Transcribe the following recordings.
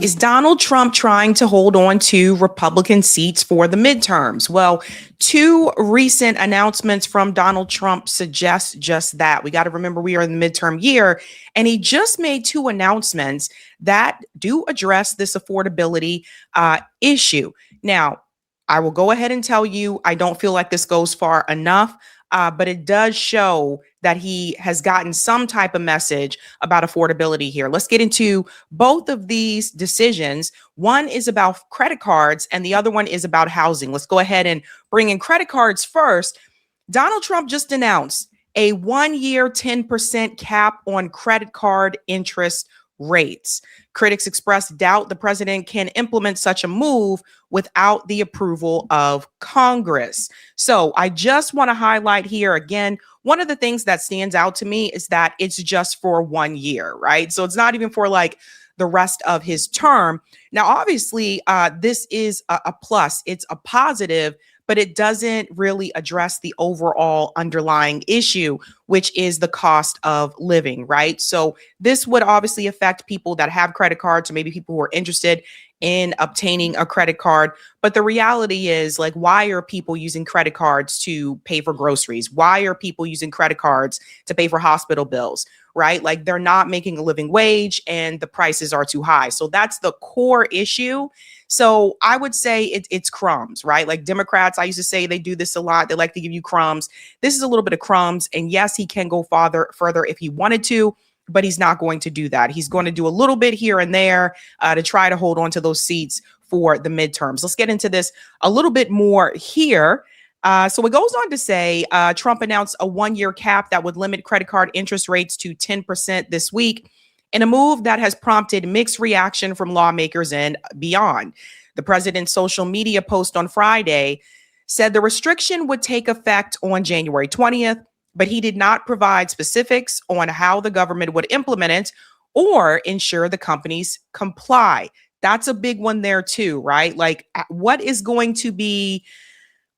Is Donald Trump trying to hold on to Republican seats for the midterms? Well, two recent announcements from Donald Trump suggest just that. We got to remember we are in the midterm year, and he just made two announcements that do address this affordability issue. Now, I will go ahead and tell you, I don't feel like this goes far enough, but it does show that he has gotten some type of message about affordability here. Let's get into both of these decisions. One is about credit cards and the other one is about housing. Let's go ahead and bring in credit cards first. Donald Trump just announced a 1-year 10% cap on credit card interest rates. Critics express doubt the president can implement such a move without the approval of Congress. So I just want to highlight here again, one of the things that stands out to me is that it's just for 1 year, right? So it's not even for like the rest of his term. Now, obviously, this is a plus. It's a positive, but it doesn't really address the overall underlying issue, which is the cost of living, right? So this would obviously affect people that have credit cards or maybe people who are interested in obtaining a credit card. But the reality is, like, why are people using credit cards to pay for groceries? Why are people using credit cards to pay for hospital bills, right? Like, they're not making a living wage and the prices are too high. So that's the core issue. So I would say it's crumbs, right? Like Democrats, I used to say they do this a lot. They like to give you crumbs. This is a little bit of crumbs. And yes, he can go further if he wanted to, but he's not going to do that. He's going to do a little bit here and there to try to hold on to those seats for the midterms. Let's get into this a little bit more here. So it goes on to say Trump announced a 1-year cap that would limit credit card interest rates to 10% this week, in a move that has prompted mixed reaction from lawmakers and beyond. The president's social media post on Friday said the restriction would take effect on January 20th, but he did not provide specifics on how the government would implement it or ensure the companies comply. That's a big one there too, right? Like what is going to be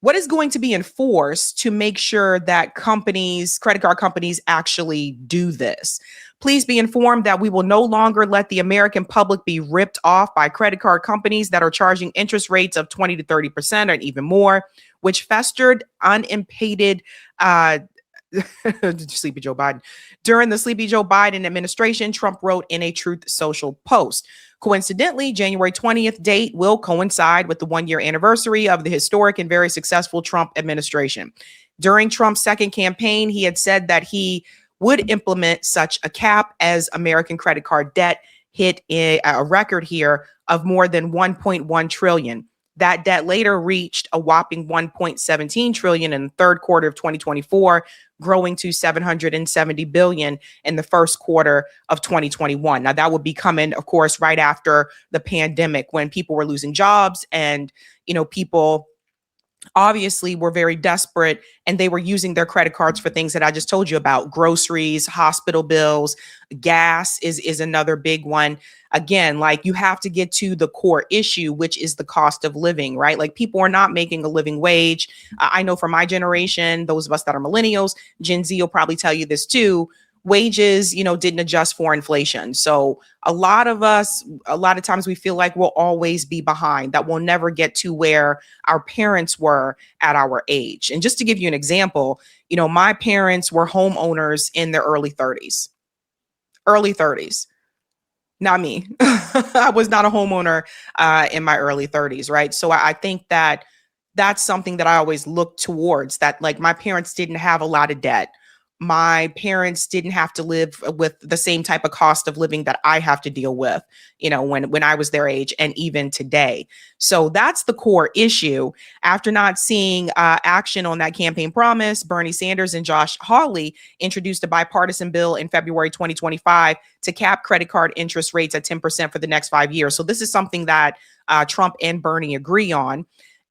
enforced to make sure that credit card companies actually do this? Please be informed that we will no longer let the American public be ripped off by credit card companies that are charging interest rates of 20 to 30% and even more, which festered unimpeded Sleepy Joe Biden. During the Sleepy Joe Biden administration, Trump wrote in a Truth Social post. Coincidentally, January 20th date will coincide with the 1-year anniversary of the historic and very successful Trump administration. During Trump's second campaign, he had said that he would implement such a cap as American credit card debt hit a record here of more than 1.1 trillion. That debt later reached a whopping 1.17 trillion in the third quarter of 2024, growing to 770 billion in the first quarter of 2021. Now, that would be coming, of course, right after the pandemic when people were losing jobs and, people obviously were very desperate and they were using their credit cards for things that I just told you about: groceries, hospital bills, gas is another big one. Again, like you have to get to the core issue, which is the cost of living, right? Like people are not making a living wage. I know for my generation, those of us that are millennials, Gen Z will probably tell you this too. Wages, didn't adjust for inflation. So a lot of times we feel like we'll always be behind, that we'll never get to where our parents were at our age. And just to give you an example, my parents were homeowners in their early 30s. Not me. I was not a homeowner in my early 30s, right? So I think that that's something that I always look towards, that like my parents didn't have a lot of debt. My parents didn't have to live with the same type of cost of living that I have to deal with, when I was their age and even today. So that's the core issue. After not seeing action on that campaign promise, Bernie Sanders and Josh Hawley introduced a bipartisan bill in February 2025 to cap credit card interest rates at 10% for the next 5 years. So this is something that Trump and Bernie agree on.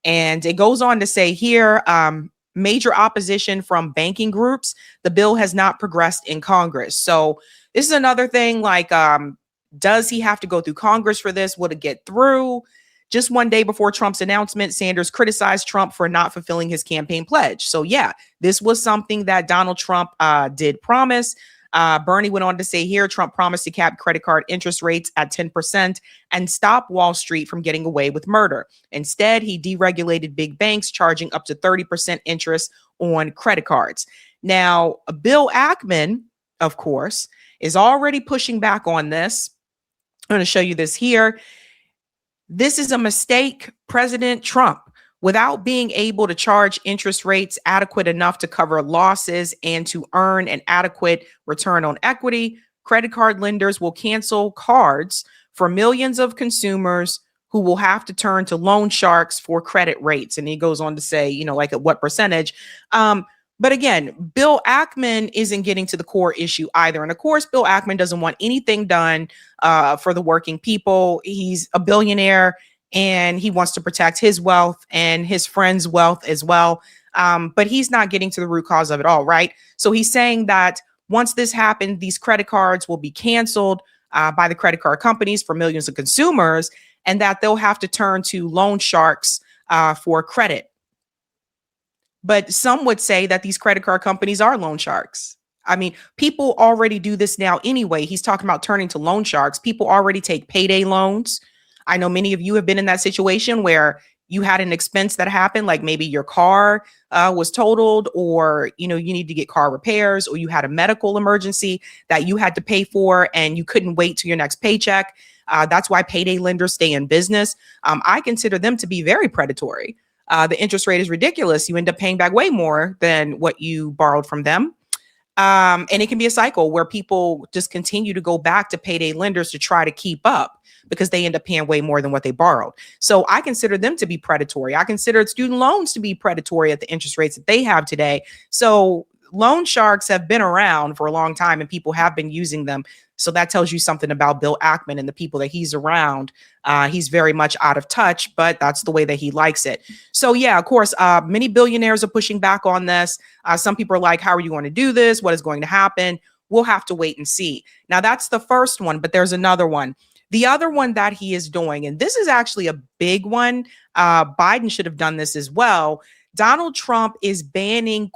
And it goes on to say here, major opposition from banking groups. The bill has not progressed in Congress. So this is another thing, like, does he have to go through Congress for this? Would it get through? Just one day before Trump's announcement, Sanders criticized Trump for not fulfilling his campaign pledge. So yeah, this was something that Donald Trump did promise. Bernie went on to say here, Trump promised to cap credit card interest rates at 10% and stop Wall Street from getting away with murder. Instead, he deregulated big banks, charging up to 30% interest on credit cards. Now, Bill Ackman, of course, is already pushing back on this. I'm going to show you this here. This is a mistake, President Trump. Without being able to charge interest rates adequate enough to cover losses and to earn an adequate return on equity, credit card lenders will cancel cards for millions of consumers who will have to turn to loan sharks for credit rates. And he goes on to say, like at what percentage. But again, Bill Ackman isn't getting to the core issue either. And of course, Bill Ackman doesn't want anything done for the working people. He's a billionaire and he wants to protect his wealth and his friends' wealth as well. But he's not getting to the root cause of it all, right? So he's saying that once this happens, these credit cards will be canceled by the credit card companies for millions of consumers, and that they'll have to turn to loan sharks for credit. But some would say that these credit card companies are loan sharks. I mean, people already do this now anyway. He's talking about turning to loan sharks. People already take payday loans. I know many of you have been in that situation where you had an expense that happened, like maybe your car was totaled, or, you need to get car repairs, or you had a medical emergency that you had to pay for and you couldn't wait till your next paycheck. That's why payday lenders stay in business. I consider them to be very predatory. The interest rate is ridiculous. You end up paying back way more than what you borrowed from them. And it can be a cycle where people just continue to go back to payday lenders to try to keep up because they end up paying way more than what they borrowed. So I consider them to be predatory. I consider student loans to be predatory at the interest rates that they have today. So loan sharks have been around for a long time and people have been using them. So that tells you something about Bill Ackman and the people that he's around. He's very much out of touch, but that's the way that he likes it. So yeah, of course, many billionaires are pushing back on this. Some people are like, how are you going to do this? What is going to happen? We'll have to wait and see. Now that's the first one, but there's another one. The other one that he is doing, and this is actually a big one. Biden should have done this as well. Donald Trump is banning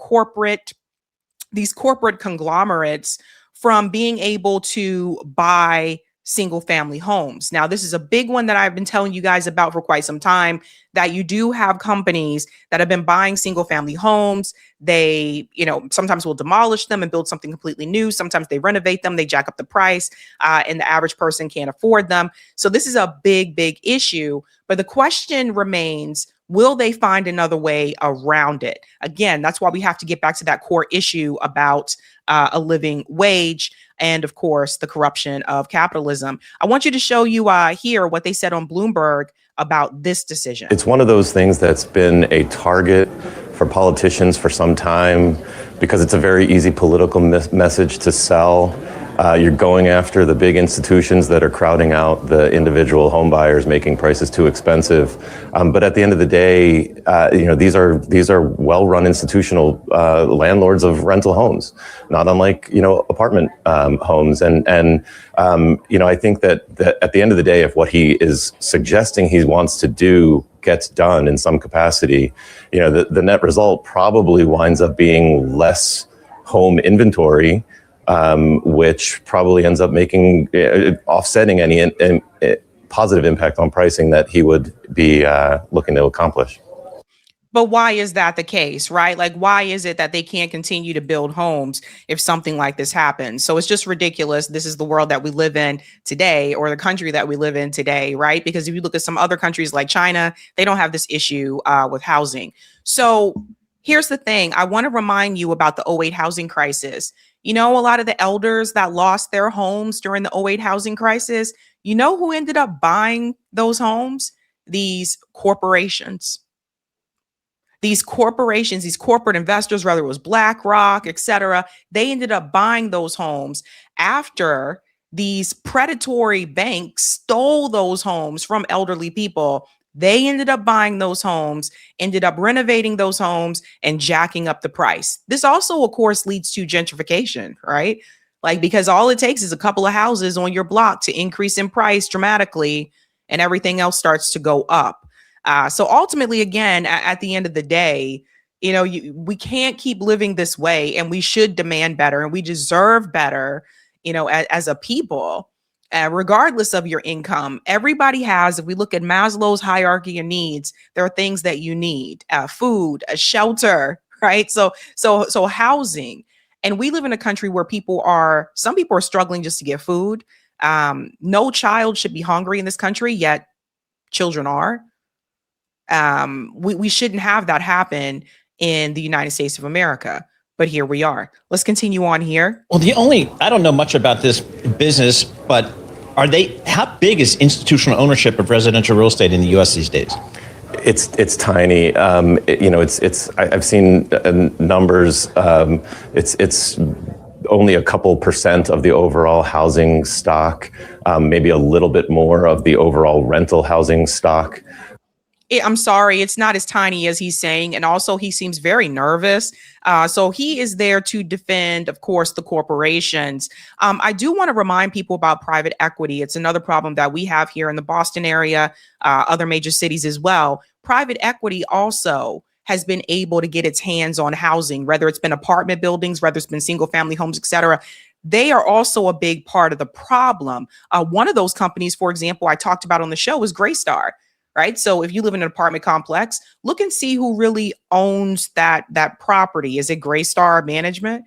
these corporate conglomerates from being able to buy single family homes. Now, this is a big one that I've been telling you guys about for quite some time, that you do have companies that have been buying single family homes. They, sometimes will demolish them and build something completely new. Sometimes they renovate them, they jack up the price, and the average person can't afford them. So this is a big, big issue. But the question remains, will they find another way around it? Again, that's why we have to get back to that core issue about a living wage and, of course, the corruption of capitalism. I want you to show you here what they said on Bloomberg about this decision. It's one of those things that's been a target for politicians for some time because it's a very easy political message to sell. You're going after the big institutions that are crowding out the individual home buyers, making prices too expensive. But at the end of the day, these are well-run institutional landlords of rental homes, not unlike apartment homes. And I think that at the end of the day, if what he is suggesting he wants to do gets done in some capacity, the net result probably winds up being less home inventory, which probably ends up making offsetting any positive impact on pricing that he would be looking to accomplish. But why is that the case, right? Like, why is it that they can't continue to build homes if something like this happens? So it's just ridiculous. This is the world that we live in today, or the country that we live in today, right? Because if you look at some other countries like China, they don't have this issue with housing. So here's the thing. I want to remind you about the 2008 housing crisis. A lot of the elders that lost their homes during the 2008 housing crisis, who ended up buying those homes? These corporations. These corporations, these corporate investors, whether it was BlackRock, et cetera, they ended up buying those homes after these predatory banks stole those homes from elderly people. They ended up buying those homes, ended up renovating those homes and jacking up the price. This also, of course, leads to gentrification, right? Because all it takes is a couple of houses on your block to increase in price dramatically and everything else starts to go up. So ultimately, again, at the end of the day, We can't keep living this way, and we should demand better, and we deserve better, as a people. Regardless of your income, everybody has, if we look at Maslow's hierarchy of needs, there are things that you need: food, a shelter, right? So housing. And we live in a country where some people are struggling just to get food. No child should be hungry in this country, yet children are. We shouldn't have that happen in the United States of America, but here we are. Let's continue on here. Well, I don't know much about this business, but how big is institutional ownership of residential real estate in the U.S. these days? It's tiny. I've seen numbers. It's only a couple percent of the overall housing stock, maybe a little bit more of the overall rental housing stock. I'm sorry, it's not as tiny as he's saying. And also, he seems very nervous. So he is there to defend, of course, the corporations. I do want to remind people about private equity. It's another problem that we have here in the Boston area, other major cities as well. Private equity also has been able to get its hands on housing, whether it's been apartment buildings, whether it's been single family homes, et cetera. They are also a big part of the problem. One of those companies, for example, I talked about on the show is Greystar. Right. So if you live in an apartment complex, look and see who really owns that property. Is it Greystar Management?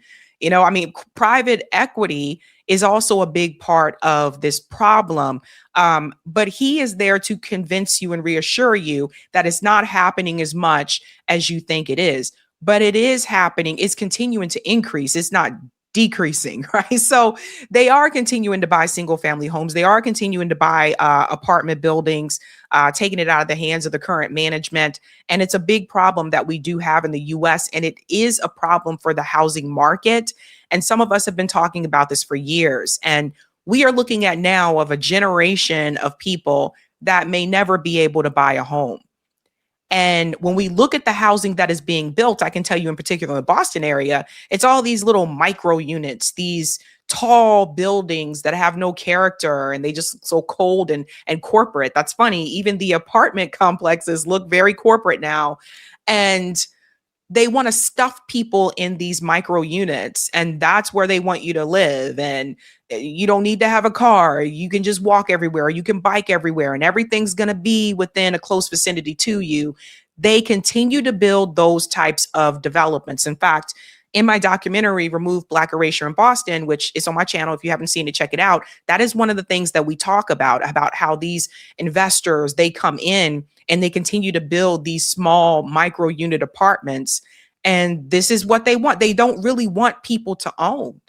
Private equity is also a big part of this problem. But he is there to convince you and reassure you that it's not happening as much as you think it is. But it is happening. It's continuing to increase. It's not decreasing, right? So they are continuing to buy single family homes. They are continuing to buy apartment buildings, taking it out of the hands of the current management. And it's a big problem that we do have in the US. And it is a problem for the housing market. And some of us have been talking about this for years. And we are looking at now of a generation of people that may never be able to buy a home. And when we look at the housing that is being built, I can tell you in particular in the Boston area, it's all these little micro units, these tall buildings that have no character, and they just look so cold and corporate. That's funny. Even the apartment complexes look very corporate now. And they want to stuff people in these micro units, and that's where they want you to live. And you don't need to have a car. You can just walk everywhere. You can bike everywhere, and everything's going to be within a close vicinity to you. They continue to build those types of developments. In fact, in my documentary, Remove Black Erasure in Boston, which is on my channel, if you haven't seen it, check it out. That is one of the things that we talk about how these investors, they come in and they continue to build these small micro unit apartments. And this is what they want. They don't really want people to own.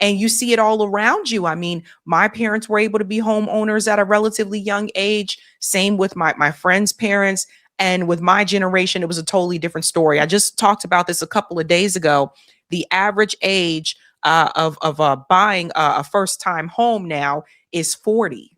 And you see it all around you. I mean, my parents were able to be homeowners at a relatively young age. Same with my friends' parents. And with my generation, it was a totally different story. I just talked about this a couple of days ago. The average age of buying a first-time home now is 40.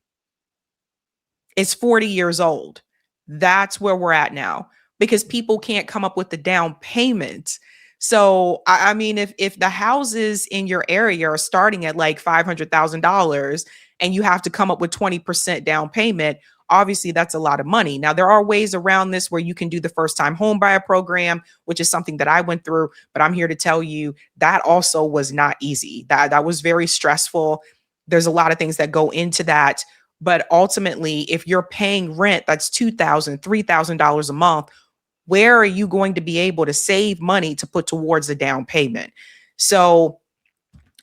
It's 40 years old. That's where we're at now, because people can't come up with the down payment. So, I mean, if the houses in your area are starting at like $500,000 and you have to come up with 20% down payment, obviously that's a lot of money. Now, there are ways around this where you can do the first time home buyer program, which is something that I went through, but I'm here to tell you that also was not easy. That was very stressful. There's a lot of things that go into that. But ultimately, if you're paying rent, that's $2,000, $3,000 a month. Where are you going to be able to save money to put towards a down payment? So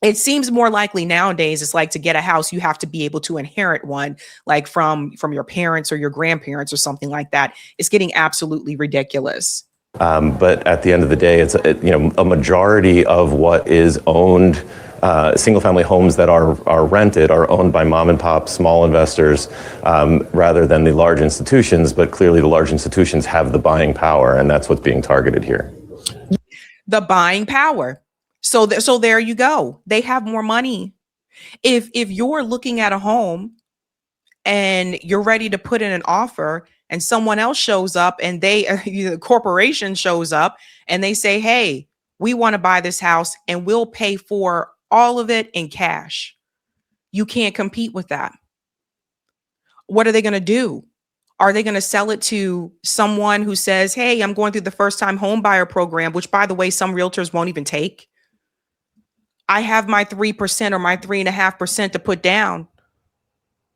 it seems more likely nowadays, it's like to get a house, you have to be able to inherit one, like from your parents or your grandparents or something like that. It's getting absolutely ridiculous. But at the end of the day, it's a majority of what is owned, single-family homes that are rented are owned by mom and pop small investors rather than the large institutions. But clearly, the large institutions have the buying power, and that's what's being targeted here. The buying power. So there you go. They have more money. If you're looking at a home and you're ready to put in an offer, and someone else shows up and the corporation shows up and they say, hey, we want to buy this house and we'll pay for all of it in cash. You can't compete with that. What are they going to do? Are they going to sell it to someone who says, hey, I'm going through the first time home buyer program, which, by the way, some realtors won't even take. I have my 3% or my 3.5% to put down.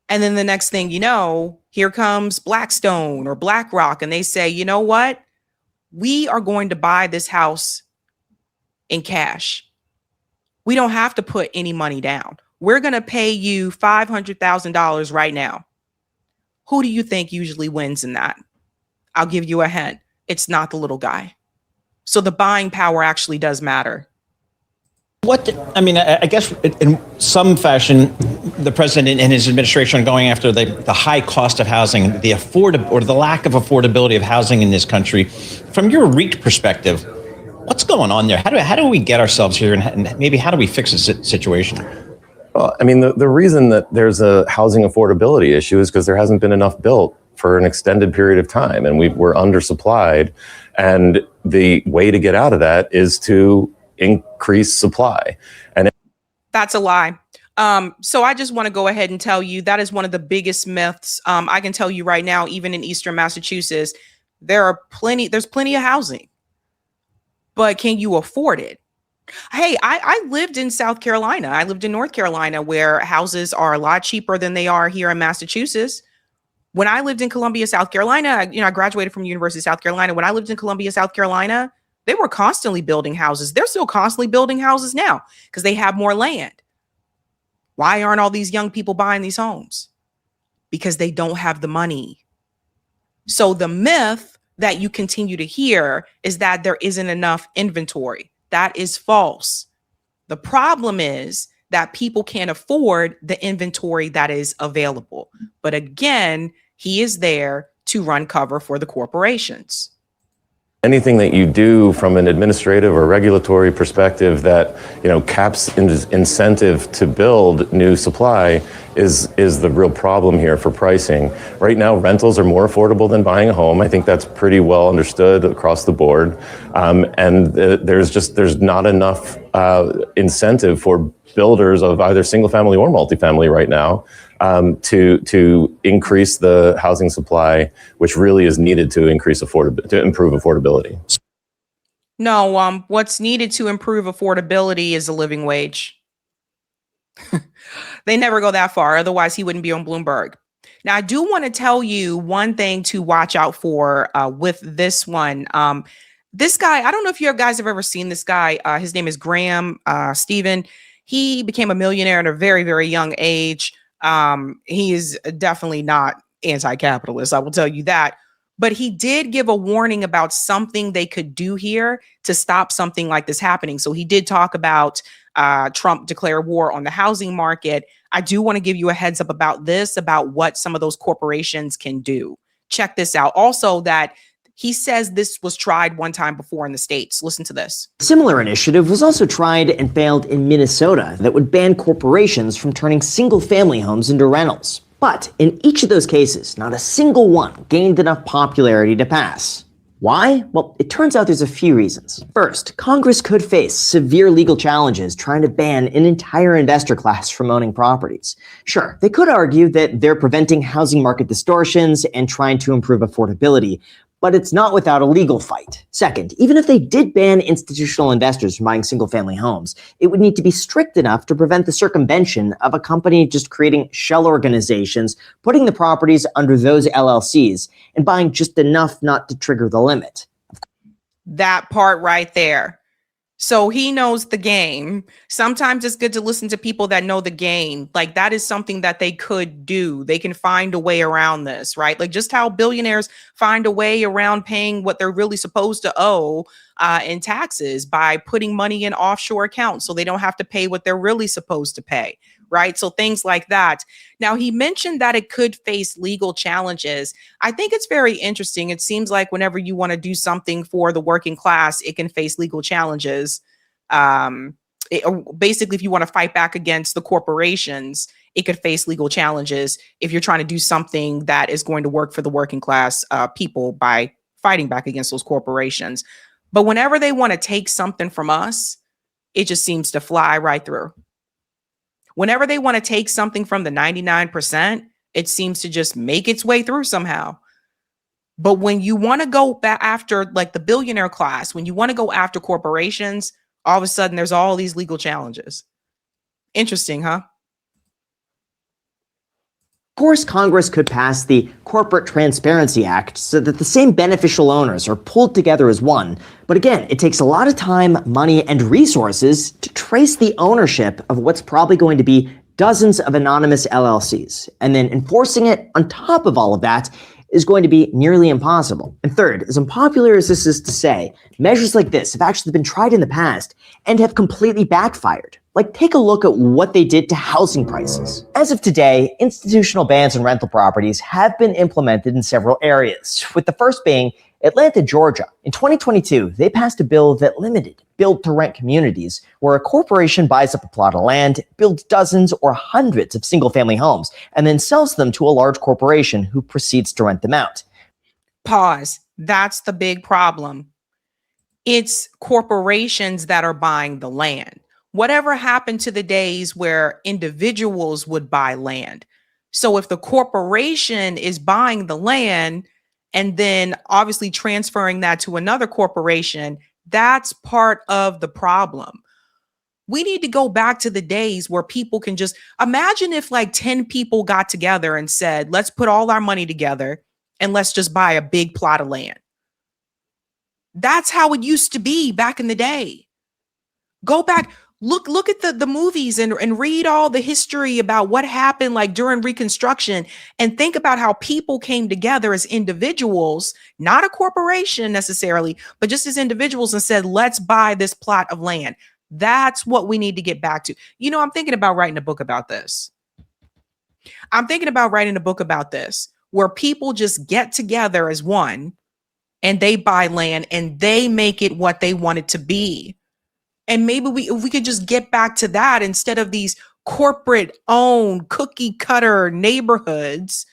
And then the next thing you know, here comes Blackstone or BlackRock, and they say, you know what? We are going to buy this house in cash. We don't have to put any money down. We're going to pay you $500,000 right now. Who do you think usually wins in that? I'll give you a hint. It's not the little guy. So the buying power actually does matter. I guess in some fashion, the president and his administration are going after the high cost of housing, the lack of affordability of housing in this country. From your REIT perspective, what's going on there? How do we get ourselves here, and maybe how do we fix this situation? Well, I mean, the reason that there's a housing affordability issue is because there hasn't been enough built for an extended period of time, and we're undersupplied. And the way to get out of that is to increase supply. And that's a lie. So I just want to go ahead and tell you that is one of the biggest myths. I can tell you right now, even in Eastern Massachusetts, there's plenty of housing, but can you afford it? Hey, I lived in South Carolina. I lived in North Carolina, where houses are a lot cheaper than they are here in Massachusetts. When I lived in Columbia, South Carolina, I graduated from University of South Carolina. When I lived in Columbia, South Carolina, they were constantly building houses. They're still constantly building houses now because they have more land. Why aren't all these young people buying these homes? Because they don't have the money. So the myth that you continue to hear is that there isn't enough inventory. That is false. The problem is that people can't afford the inventory that is available. But again, he is there to run cover for the corporations. Anything that you do from an administrative or regulatory perspective that caps incentive to build new supply is the real problem here for pricing. Right now, rentals are more affordable than buying a home. I think that's pretty well understood across the board, and there's not enough incentive for builders of either single family or multifamily right now to increase the housing supply, which really is needed to improve affordability. No, what's needed to improve affordability is a living wage. They never go that far. Otherwise, he wouldn't be on Bloomberg. Now, I do want to tell you one thing to watch out for with this one. This guy, I don't know if you guys have ever seen this guy. His name is Graham Stephen. He became a millionaire at a very, very young age. He is definitely not anti-capitalist, I will tell you that. But he did give a warning about something they could do here to stop something like this happening. So he did talk about Trump declare war on the housing market. I do want to give you a heads up about this, about what some of those corporations can do. Check this out. Also, that he says this was tried one time before in the States. Listen to this. Similar initiative was also tried and failed in Minnesota that would ban corporations from turning single-family homes into rentals. But in each of those cases, not a single one gained enough popularity to pass. Why? Well, it turns out there's a few reasons. First, Congress could face severe legal challenges trying to ban an entire investor class from owning properties. Sure, they could argue that they're preventing housing market distortions and trying to improve affordability, but it's not without a legal fight. Second, even if they did ban institutional investors from buying single-family homes, it would need to be strict enough to prevent the circumvention of a company just creating shell organizations, putting the properties under those LLCs, and buying just enough not to trigger the limit. That part right there. So he knows the game. Sometimes it's good to listen to people that know the game. Like, that is something that they could do. They can find a way around this, right? Like just how billionaires find a way around paying what they're really supposed to owe in taxes by putting money in offshore accounts so they don't have to pay what they're really supposed to pay, right? So things like that. Now, he mentioned that it could face legal challenges. I think it's very interesting. It seems like whenever you want to do something for the working class, it can face legal challenges. Basically, if you want to fight back against the corporations, it could face legal challenges if you're trying to do something that is going to work for the working class people by fighting back against those corporations. But whenever they want to take something from us, it just seems to fly right through. Whenever they want to take something from the 99%, it seems to just make its way through somehow. But when you want to go back after like the billionaire class, when you want to go after corporations, all of a sudden there's all these legal challenges. Interesting, huh? Of course, Congress could pass the Corporate Transparency Act so that the same beneficial owners are pulled together as one. But again, it takes a lot of time, money, and resources to trace the ownership of what's probably going to be dozens of anonymous LLCs. And then enforcing it on top of all of that is going to be nearly impossible. And third, as unpopular as this is to say, measures like this have actually been tried in the past and have completely backfired. Like, take a look at what they did to housing prices. As of today, institutional bans on rental properties have been implemented in several areas, with the first being Atlanta, Georgia. In 2022, they passed a bill that limited build-to-rent communities, where a corporation buys up a plot of land, builds dozens or hundreds of single-family homes, and then sells them to a large corporation who proceeds to rent them out. Pause. That's the big problem. It's corporations that are buying the land. Whatever happened to the days where individuals would buy land? So if the corporation is buying the land and then obviously transferring that to another corporation, that's part of the problem. We need to go back to the days where people can just imagine if like 10 people got together and said, let's put all our money together and let's just buy a big plot of land. That's how it used to be back in the day. Go back. Look at the movies and read all the history about what happened like during Reconstruction, and think about how people came together as individuals, not a corporation necessarily, but just as individuals, and said, let's buy this plot of land. That's what we need to get back to. You know, I'm thinking about writing a book about this. Where people just get together as one and they buy land and they make it what they want it to be. And maybe if we could just get back to that instead of these corporate owned cookie cutter neighborhoods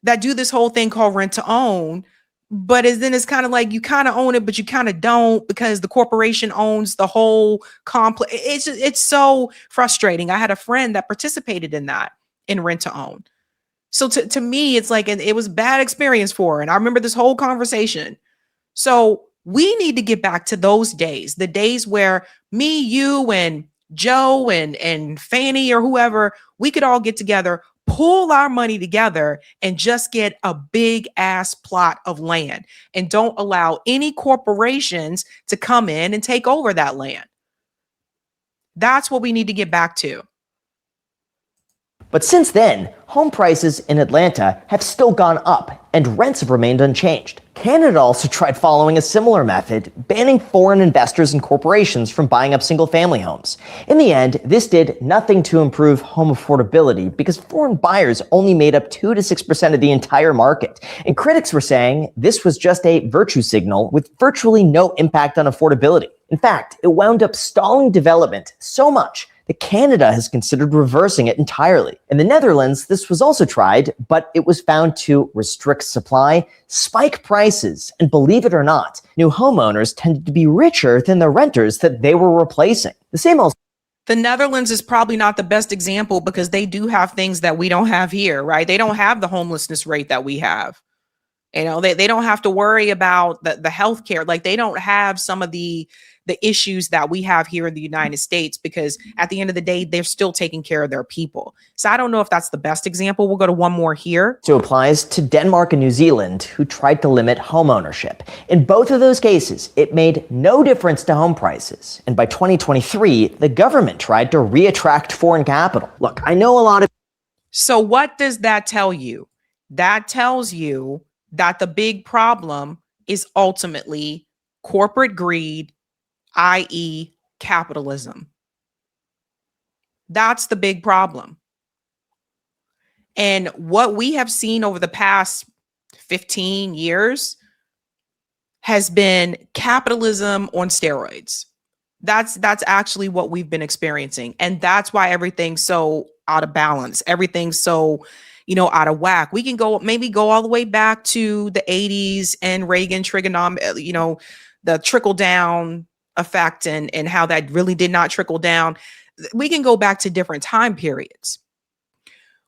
that do this whole thing called rent to own. But then it's kind of like you kind of own it, but you kind of don't, because the corporation owns the whole complex. It's so frustrating. I had a friend that participated in that, in rent to own. So to me, it's like, it was a bad experience for her. And I remember this whole conversation. So we need to get back to those days, the days where me, you, and Joe and Fanny or whoever, we could all get together, pull our money together, and just get a big ass plot of land, and don't allow any corporations to come in and take over that land. That's what we need to get back to. But since then, home prices in Atlanta have still gone up and rents have remained unchanged. Canada also tried following a similar method, banning foreign investors and corporations from buying up single-family homes. In the end, this did nothing to improve home affordability because foreign buyers only made up 2 to 6% of the entire market. And critics were saying this was just a virtue signal with virtually no impact on affordability. In fact, it wound up stalling development so much that Canada has considered reversing it entirely. In the Netherlands, this was also tried, but it was found to restrict supply, spike prices, and believe it or not, new homeowners tended to be richer than the renters that they were replacing. The Netherlands is probably not the best example because they do have things that we don't have here, right? They don't have the homelessness rate that we have. You know, they don't have to worry about the healthcare. Like, they don't have some of the issues that we have here in the United States, because at the end of the day, they're still taking care of their people. So I don't know if that's the best example. We'll go to one more here. So applies to Denmark and New Zealand, who tried to limit home ownership. In both of those cases, it made no difference to home prices. And by 2023, the government tried to re-attract foreign capital. Look, I know a lot of... So what does that tell you? That tells you that the big problem is ultimately corporate greed, i.e. capitalism. That's the big problem. And what we have seen over the past 15 years has been capitalism on steroids. That's actually what we've been experiencing. And that's why everything's so out of balance. Everything's so, out of whack. We can maybe go all the way back to the 80s and Reagan trigonometry, the trickle down effect and how that really did not trickle down. We can go back to different time periods.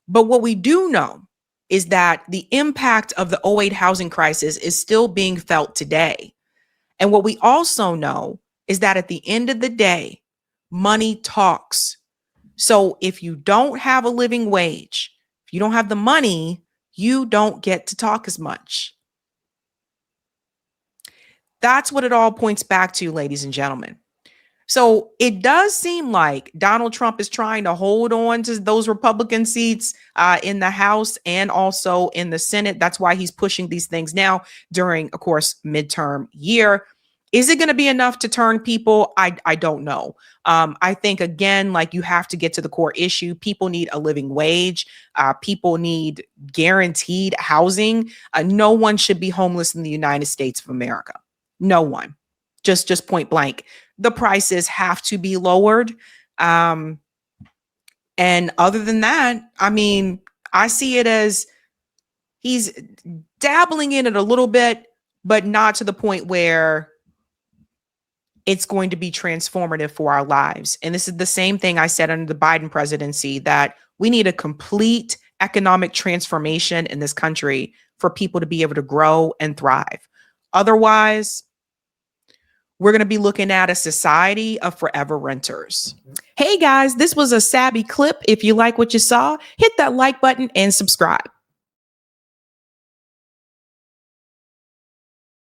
But what we do know is that the impact of the '08 housing crisis is still being felt today. And what we also know is that at the end of the day, money talks. So if you don't have a living wage, if you don't have the money, you don't get to talk as much. That's what it all points back to, ladies and gentlemen. So it does seem like Donald Trump is trying to hold on to those Republican seats in the House and also in the Senate. That's why he's pushing these things now during, of course, midterm year. Is it going to be enough to turn people? I don't know. I think, again, like, you have to get to the core issue. People need a living wage. People need guaranteed housing. No one should be homeless in the United States of America. No one. Just point blank. The prices have to be lowered. And other than that, I mean, I see it as he's dabbling in it a little bit, but not to the point where it's going to be transformative for our lives. And this is the same thing I said under the Biden presidency, that we need a complete economic transformation in this country for people to be able to grow and thrive. Otherwise, we're going to be looking at a society of forever renters. Hey guys, this was a Sabby clip. If you like what you saw, hit that like button and subscribe.